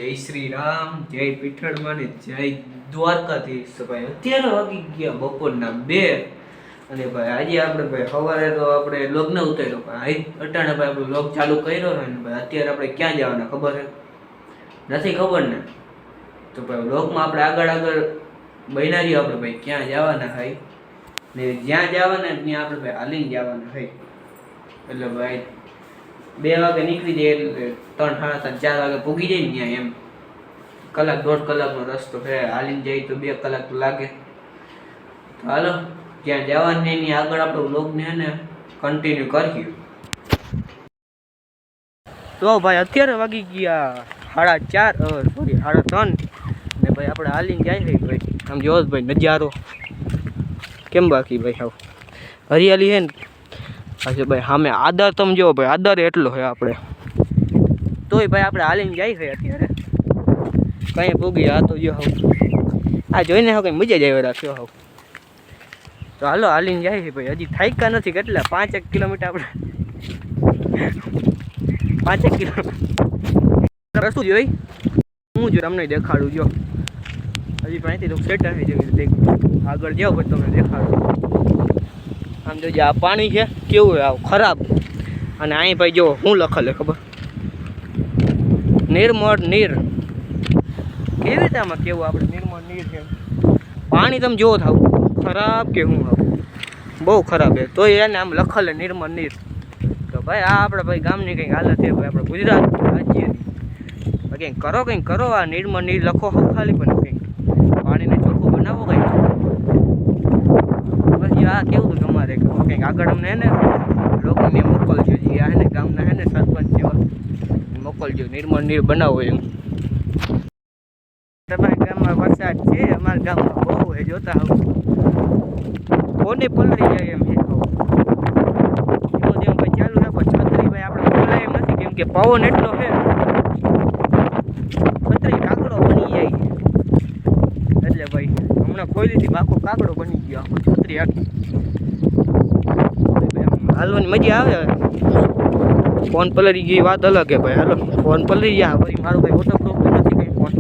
જય શ્રી રામ, જય પીઠળમાં ને જય દ્વારકાધીશ. તો ભાઈ અત્યારે વાગી ગયા બપોરના 2 અને ભાઈ આજે આપણે ભાઈ સવારે તો આપણે લોગ ન ઉતાર્યો, ભાઈ અટાણે ભાઈ આપણે લોગ ચાલુ કર્યો છે ને ભાઈ અત્યારે આપણે ક્યાં જવાના ખબર છે? નથી ખબર ને? તો ભાઈ લોગમાં આપણે આગળ બન્યા રહીએ. આપણે ભાઈ ક્યાં જવાના હોય ને જ્યાં જવાના ત્યાં આપણે ભાઈ હાલીને જવાના હોય. એટલે ભાઈ 2 વાગે નીકળી જાય એટલે 3, 7, 4 વાગે પૂગી જાય ને ત્યાં એમ. કલાક 1.5 કલાકનો રસ્તો છે, હાલીને જાય તો 2 કલાક તો લાગે. તો હાલો ત્યાં જવાની એની આગળ આપણે વ્લોગને હે ને કન્ટિન્યુ કરીએ. તો ભાઈ અત્યારે વાગી ગયા 4:30 સોરી 3:30 ને ભાઈ આપણે હાલીને જાય છે ભાઈ. આમ જોવો ભાઈ નજારો કેમ બાકી ભાઈ આવ હરિયાળી છે ને. અચ્છા ભાઈ સામે આદર તમે જોવો ભાઈ, આદર એટલો છે આપણે તોય ભાઈ આપણે હાલીને જાય છે અત્યારે. કઈ પૂગી આ તો જો હાવ આ જોઈને હાવ કઈ મજા જ આવી રાખ્યો હાવ. તો હાલો હાલીને જાય છે ભાઈ. હજી થાક્યા નથી. કેટલા 5 કિલોમીટર આપણે 5 કિલોમીટર રસ્તો જોઈ હું જો તમને દેખાડું. જો હજી અહીંથી તો સેટ આવી જેવી આગળ જાઓ પછી તમને દેખાડું. આમ જો આ પાણી છે કેવું આવ ખરાબ. અને અહીં ભાઈ જો શું લખેલું ખબર? નિર્મળ નીર. કેવી રીતે આમાં કેવું આપણે નિર્મળ નીર છે? પાણી તમે જોવો થાવ ખરાબ કે શું આવ બહુ ખરાબ છે. તો એને આમ લખેલે નિર્મળ નીર. તો ભાઈ આ આપણે ભાઈ ગામની કંઈક હાલત છે ભાઈ. આપણે ગુજરાત રાજ્યની કંઈક કરો. આ નિર્મળ નીર લખો હોવ ખાલી પણ કંઈક પાણીને ચોખ્ખું બનાવો કંઈક. પછી આ કેવું હતું તમારે કંઈક આગળ અમને હે ને લોકોને મોકલજો. જે આ ને ગામના હે ને સરપંચ જેવા મોકલજો, નિર્મળ નીર બનાવો એમ. તમારા ગામમાં વરસાદ છે, અમારા ગામમાં બહુ હે. જોતા હોવ કોને પલળી જાય એમ છે. એમ ભાઈ ચાલુ રાખો. છત્રી ભાઈ આપણે ખોલાય એમ નથી કેમ કે પવન એટલો છે. છત્રી કાકડો બની જાય એટલે ભાઈ હમણાં ખોલી હતી બાકો કાકડો બની ગયો આખો છત્રી આખી. હાલવાની મજા આવે. ફોન પલળી ગઈ વાત અલગ હે ભાઈ. હાલો ફોન પલળી ગયા ભાઈ. મારું ભાઈ વોટરપ્રૂફ તો નથી કંઈ ફોન.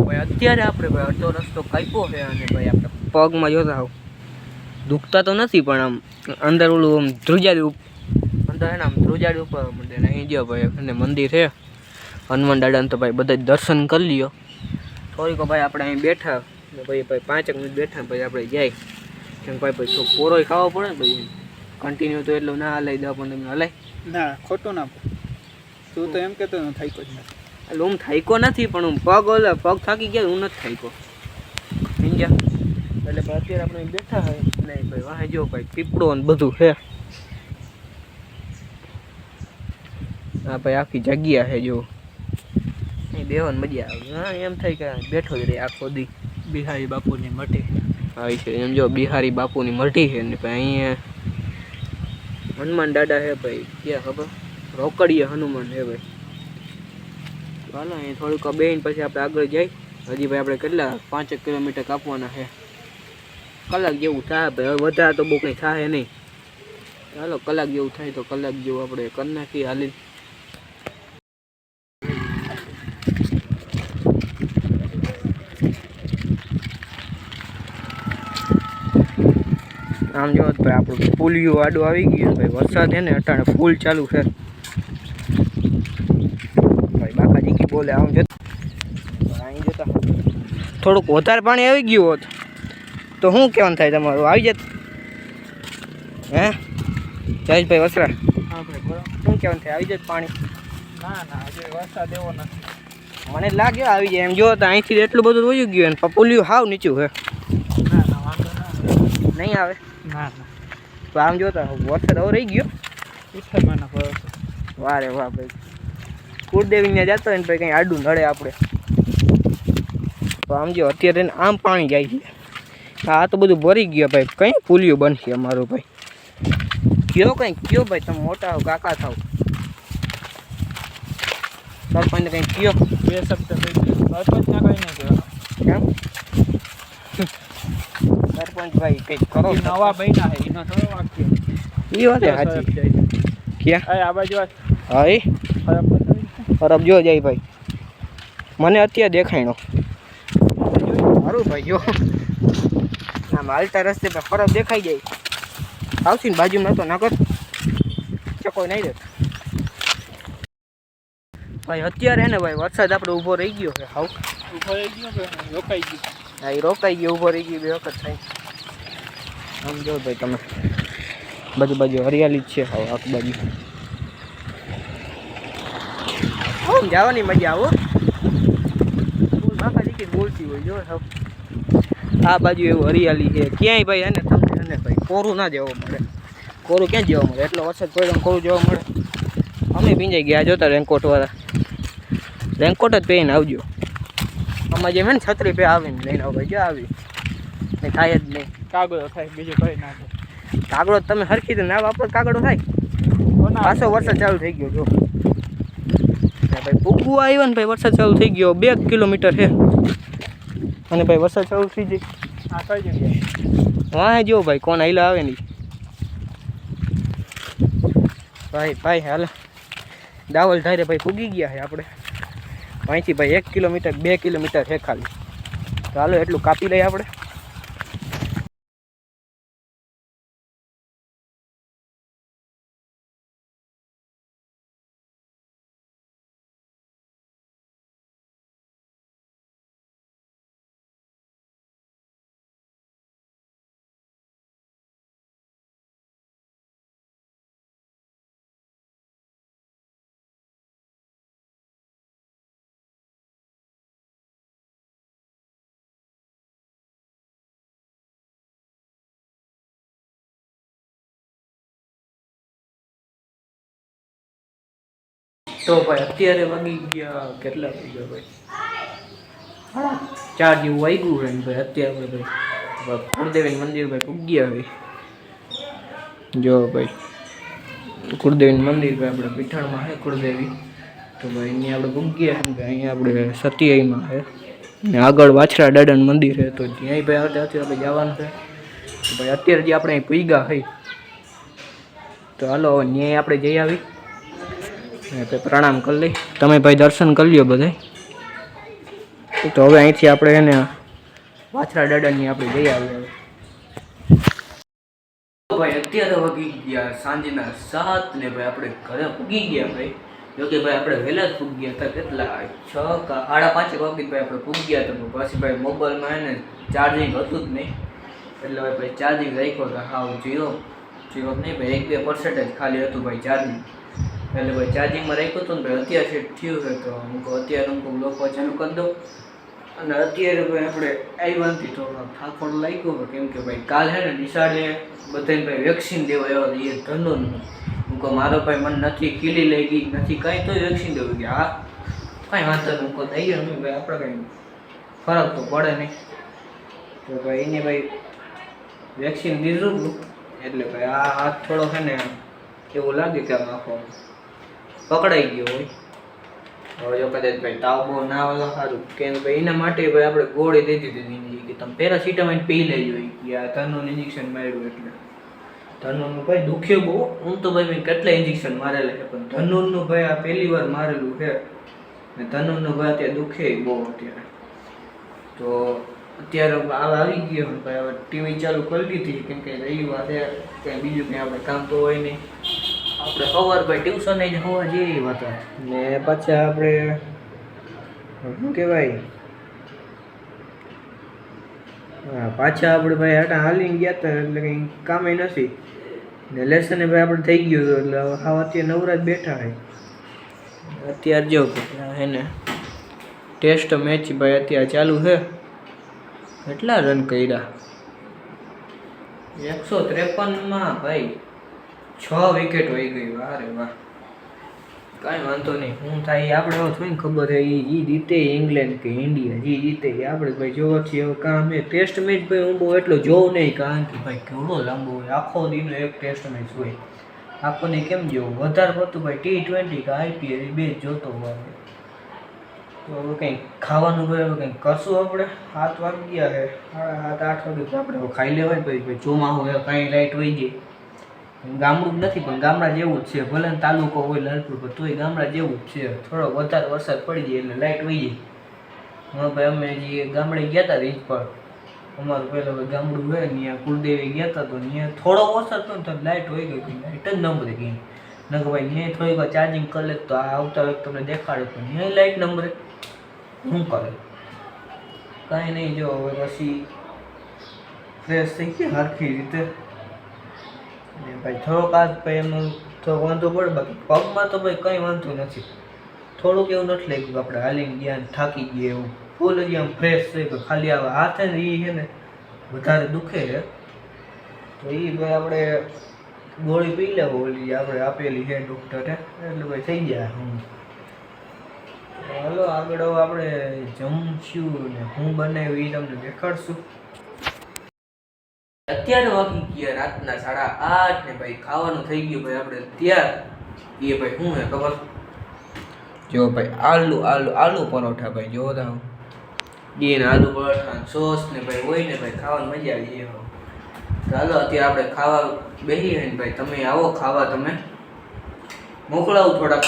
ભાઈ અત્યારે આપણે ભાઈ અડધો રસ્તો કાપ્યો છે અને ભાઈ આપણે પગમાં જોતા હોવ દુખતા તો નથી પણ આમ અંદર ઓલું આમ ધ્રુજાડી અંદર હે ને આમ ધ્રુજાડી ઉપર મંદિર અહીં જો ભાઈ અને મંદિર છે હનુમાન દાદાને. તો ભાઈ બધા દર્શન કરી લ્યો. થોડીક ભાઈ આપણે અહીં બેઠા ભાઈ 5 મિનિટ બેઠા પછી આપણે જાય કેમ ભાઈ તો પોરોય ખાવો પડે ને ભાઈ. કન્ટિન્યુ તો એટલું ના હલાવી 10-15 મિનિટ હલાય ના ખોટું ના. તું તો એમ કહેતો થાક્યો જ નથી. એટલે હું થાક્યો નથી પણ હું પગ થાકી ગયા. હું નથી થાક્યો સમજ્યા. એટલે ભાઈ અત્યારે આપણે બેઠા હોય નહીં ભાઈ વાહે જો ભાઈ પીપળો ને બધું છે. હા ભાઈ આખી જગ્યા છે જો અહીં બેહવાની મજા આવે. હા એમ થાય કે બેઠો જ રહે આખો દી. બિહારી બાપુની મઢી આવી છે એમ જો બિહારી બાપુની મઢી છે ને ભાઈ અહીંયા હનુમાન દાદા છે ભાઈ. ક્યાં ખબર? રોકડીએ હનુમાન છે ભાઈ. ચાલો અહીં થોડુંક બેહીને પછી આપણે આગળ જાય. હજી ભાઈ આપણે કેટલા 5 કિલોમીટર કાપવાના છે. કલાક જેવું થાય ભાઈ. હવે વધારે તો બહુ કંઈ થાય નહીં. ચાલો કલાક જેવું થાય તો કલાક જેવું આપણે કરી નાખીએ હાલી. આમ જો ભાઈ આપણું પુલિયું આડું આવી ગયું ભાઈ. વરસાદ છે ને અટાણે ફૂલ ચાલુ છે ભાઈ. બાકાજી કી બોલે આમ જો અહીં જોતા થોડુંક વધારે પાણી આવી ગયું હોત તો શું કહેવાનું થાય તમારું? આવી જત હે જયેશભાઈ વસરા? હા ભાઈ શું કહેવાનું થાય? આવી જત પાણી? ના હજી વરસાદ એવો નથી. મને લાગે આવી જાય એમ. જો તો અહીંથી એટલું બધું વયું ગયું ને પુલિયું હાવ નીચું છે. ના વાંધો ના નહીં આવે. ના તો આમ જોતા વરસાદ હવે રહી ગયો. પિથરમાં પડે. વાહ રે વાહ ભાઈ. કુળદેવીને જતો હોય ને ભાઈ કંઈ આડું નડે આપણે. તો આમ જો અત્યારે આમ પાણી જાય છે. આ તો બધું ભરી ગયો ભાઈ. કંઈ પુલિયું બનશે અમારું ભાઈ. કયો ભાઈ તમે મોટા હો કાકા થાવ. સરપંચને કંઈ કયો 2 શબ્દ કહી સરપંચના કંઈ નહીં કહેવાનું. કેમ સરપંચ ભાઈ કંઈક કરો. નવા બન્યા છે એનો થોડો વાક્ય એ વાત સાચી. ક્યાં આ બાજુ હા એ ખરાબ ખરાબ જો જાય ભાઈ. મને અત્યારે દેખાયનો સારું ભાઈ જો આમ હાલતા રસ્તે પર ફરક દેખાઈ જાય આવશે ને બાજુમાં તો ના કર કોઈ નહીં રહે ભાઈ અત્યારે હે ને ભાઈ વરસાદ આપણે ઊભો રહી ગયો છે હાવ ઊભો રહી ગયો કે રોકાઈ ગયો? હા એ રોકાઈ ગયો ઊભો રહી ગયો બે વખત થાય આમ જો ભાઈ તમે બાજુ હરિયાળી જ છે હાવ આખી બાજુ આમ જવાની મજા આવો બાપા દીકરી બોલતી હોય જો હાવ આ બાજુ એવું હરિયાળી છે ક્યાંય ભાઈ એને તમને ભાઈ કોરું ના જવા મળે કોરું ક્યાં જોવા મળે એટલો વરસાદ પડ્યો કોરું જોવા મળે અમે ભીંજાઈ ગયા જોતા રેનકોટવાળા રેનકોટ જ પહેરીને આવજો આમાં જેમ ને છત્રી પે આવીને લઈને આવો ભાઈ જો આવી કંઈ થાય જ નહીં કાગળો થાય બીજું કઈ ના થાય. કાગડો તમે હરખી તો ના વાપરો કાગડો થાય પાછો વરસાદ ચાલુ થઈ ગયો જો ભાઈ પૂગવું આવ્યો ને ભાઈ વરસાદ ચાલુ થઈ ગયો 2 કિલોમીટર છે અને ભાઈ વરસાદ ચાલુ થઈ જાય આ કઈ જગ્યાએ? વાહ જો ભાઈ કોણ આઈલા આવે નહીં ભાઈ હાલ દાવલ ધારે ભાઈ પૂગી ગયા છે આપણે અહીંથી ભાઈ 1 કિલોમીટર 2 કિલોમીટર છે ખાલી ચાલો એટલું કાપી લઈએ આપણે તો ભાઈ અત્યારે વાગી ગયા કેટલા થઈ ગયા ભાઈ 4 જેવું વાગ્યું હોય ને ભાઈ અત્યારે ભાઈ કુળદેવી મંદિર ભાઈ પૂગ્યા ભાઈ જો ભાઈ કુળદેવી મંદિર ભાઈ આપણે પીઠાણમાં છે કુળદેવી તો ભાઈ અહીંયા આપણે પૂગ્યા છે અહીંયા આપણે સતિયાઈમાં છે ને આગળ વાછરા દાદાનું મંદિર છે તો જ્યાંય ભાઈ અત્યારે આપણે જવાનું છે તો ભાઈ અત્યારે જે આપણે અહીં પૂગ્યા હોય તો હાલો હવે ન્યાય આપણે જઈ આવી પ્રણામ કરી લઈ તમે ભાઈ દર્શન કરી લ્યો બધા તો હવે અહીંથી આપણે એને વાછરા દાદાની આપણે જઈ આવીએ ભાઈ અત્યારે વાગી ગયા સાંજના 7 ને ભાઈ આપણે ઘરે પૂગી ગયા ભાઈ જો કે ભાઈ આપણે વહેલા જ પૂગ્યા હતા કેટલા 6 કે 5:30 વાગે ભાઈ આપણે પૂગ્યા હતા પછી ભાઈ મોબાઈલમાં એને ચાર્જિંગ હતું જ નહીં એટલે ભાઈ ચાર્જિંગ રાખ્યો હતો હાવ જીરો નહીં ભાઈ 1-2% જ ખાલી હતું ભાઈ ચાર્જિંગ એટલે ભાઈ ચાર્જિંગમાં રાખ્યું હતું ને ભાઈ અત્યારે સેટ થયું છે તો હું કહું અત્યારે હું બ્લોગ ચાલુ કરી દઉં અને અત્યારે ભાઈ આપણે આવ્યાથી થોડો થાકોડ લાગ્યો કેમ કે ભાઈ કાલ છે ને નિશાળે બધાને ભાઈ વેક્સિન દેવા આવ્યા હતા એ ધંધોનું હું કહું મારો ભાઈ મને નથી ખીલી લઈ ગઈ નથી કાંઈ તો વેક્સિન દેવું કે હા કાંઈ વાંધો નહીં હું કહું થઈ ગયો નહીં ભાઈ આપણે કંઈ ફરક તો પડે નહીં તો ભાઈ એને ભાઈ વેક્સિન દીધું હતું એટલે ભાઈ આ હાથ થોડો છે ને એવું લાગે કે આમ આખો પકડાઈ ગયો હોય હવે જો કદાચ ભાઈ તાવ બહુ ના આવે સારું કેમ ભાઈ એના માટે ભાઈ આપણે ગોળી દઈ દીધી કે તમે પેરાસિટામોલ પી લેજો કે આ ધનુનું ઇન્જેક્શન માર્યું એટલે ધનુનું ભાઈ દુખ્યું બહુ હું તો ભાઈ મેં કેટલા ઇન્જેક્શન મારેલા છે પણ ધનુનું ભાઈ આ પહેલી વાર મારેલું છે ને ધનુનું ભાઈ અત્યારે દુખે બહુ અત્યારે તો અત્યારે આવી ગયો ભાઈ હવે ટીવી ચાલુ કરી દીધી કેમ કે રવિવાર છે કંઈ બીજું કંઈ આપણે કામ તો હોય નહીં આપણે સવાર ભાઈ ટ્યુશન જ હોવા જેવી વાત ને પાછા આપણે શું કહેવાય હા પાછા આપણે ભાઈ આટા હાલીને ગયા હતા એટલે કંઈ કામે નથી ને લેસન ભાઈ આપણે થઈ ગયું હતું એટલે હા અત્યારે નવરાજ બેઠા હોય અત્યારે જો હે ને ટેસ્ટ મેચ ભાઈ અત્યારે ચાલુ છે કેટલા રન કર્યા 153માં ભાઈ 6 વિકેટ વહી ગઈ વારે વાહ કાંઈ વાંધો નહીં હું થાય આપણે થોડી ખબર છે એ જીતે ઇંગ્લેન્ડ કે ઇન્ડિયા જે જીતે આપણે ભાઈ જોવાથી હવે કામ છે ટેસ્ટ મેચ ભાઈ હું બહુ એટલો જોઉં નહીં કારણ કે ભાઈ કેવડો લાંબો હોય આખો દીનો એક ટેસ્ટ મેચ હોય આખો દી કેમ જોવું વધારે પડતું ભાઈ T20 કે IPL એ બે જ જોતો હોય તો હવે કંઈક ખાવાનું ભાઈ હવે કંઈક કરશું આપણે 7 વાગી ગયા છે 7-8 વાગે આપણે ખાઈ લેવાય ભાઈ ચોમાસું હોય કાંઈ લાઇટ વહી જાય ગામડું નથી પણ ગામડા જેવું જ છે ભલે તાલુકો હોય લાલપુર પર તોય ગામડા જેવું જ છે થોડો વધારે વરસાદ પડી જાય એટલે લાઇટ વહી જાય હા ભાઈ અમે જે ગામડે ગયા હતા રીચ પર અમારું પહેલાં ભાઈ ગામડું હોય ને ત્યાં કુલદેવી ગયા હતા તો ત્યાં થોડો વરસાદ હતો ને તો લાઇટ હોય ગઈ હતી લાઇટ જ ન બધી ગઈ ન કે ભાઈ ત્યાં થોડીક વાર ચાર્જિંગ કરી લે તો આ આવતા વખતે તમને દેખાડે તો ત્યાં લાઇટ નંબરે શું કરે કાંઈ નહીં જો હવે પછી ફ્રેશ થઈ ગયા હરખી રીતે અને ભાઈ થોડોક આજ ભાઈ એમાં થોડોક વાંધો પડે બાકી પગમાં તો ભાઈ કંઈ વાંધો નથી થોડુંક એવું નથી લાગ્યું કે આપણે હાલીને ગયા ને થાકી ગયા એવું ફૂલ હજી આમ ફ્રેશ થઈ ગયું ખાલી આ હાથે ને એ છે ને વધારે દુખે છે તો એ ભાઈ આપણે ગોળી પી લેવો ઓલી આપણે આપેલી છે ડૉક્ટરે એટલે ભાઈ થઈ ગયા હાલો આગળ હવે આપણે જમશું ને હું બનાવ્યું એ તમને દેખાડશું અત્યારે વાગી ગયા રાતના 8:30 ને ભાઈ ખાવાનું થઈ ગયું ભાઈ આપણે ત્યાર એ ભાઈ શું હે ખબર જો ભાઈ આલુ પરોઠા ભાઈ જો તા ને આલુ પરોઠા સોસ ને ભાઈ હોય ને ભાઈ ખાવાની મજા આવી જાય ચાલો અત્યારે આપણે ખાવા બેસીએ ને ભાઈ તમે આવો ખાવા તમે મોકલાવું થોડાક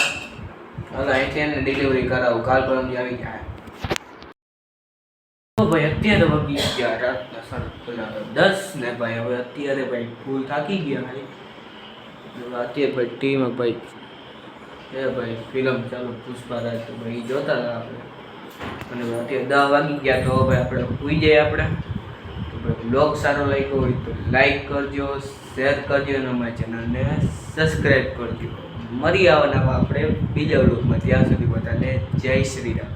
હાલો અહીંથી એને ડિલિવરી કરાવું કાલ પરમથી આવી જાય ભાઈ અત્યારે વાગી ગયા રાતના 10 ને ભાઈ હવે અત્યારે ભાઈ ફૂલ થાકી ગયા ભાઈ અત્યારે ભાઈ ટીવીમાં ભાઈ એ ભાઈ ફિલ્મ ચાલુ પુષ્પારાજ તો ભાઈ જોતા હતા આપણે અને અત્યારે 10 વાગી ગયા તો ભાઈ આપણે સુઈ જઈએ આપણે તો ભાઈ બ્લોગ સારો લાગ્યો હોય તો લાઈક કરજો શેર કરજો અને અમારા ચેનલને સબસ્ક્રાઈબ કરજો મળી આવવાના આપણે બીજા બ્લોગમાં ત્યાં સુધી બધાને જય શ્રી રામ.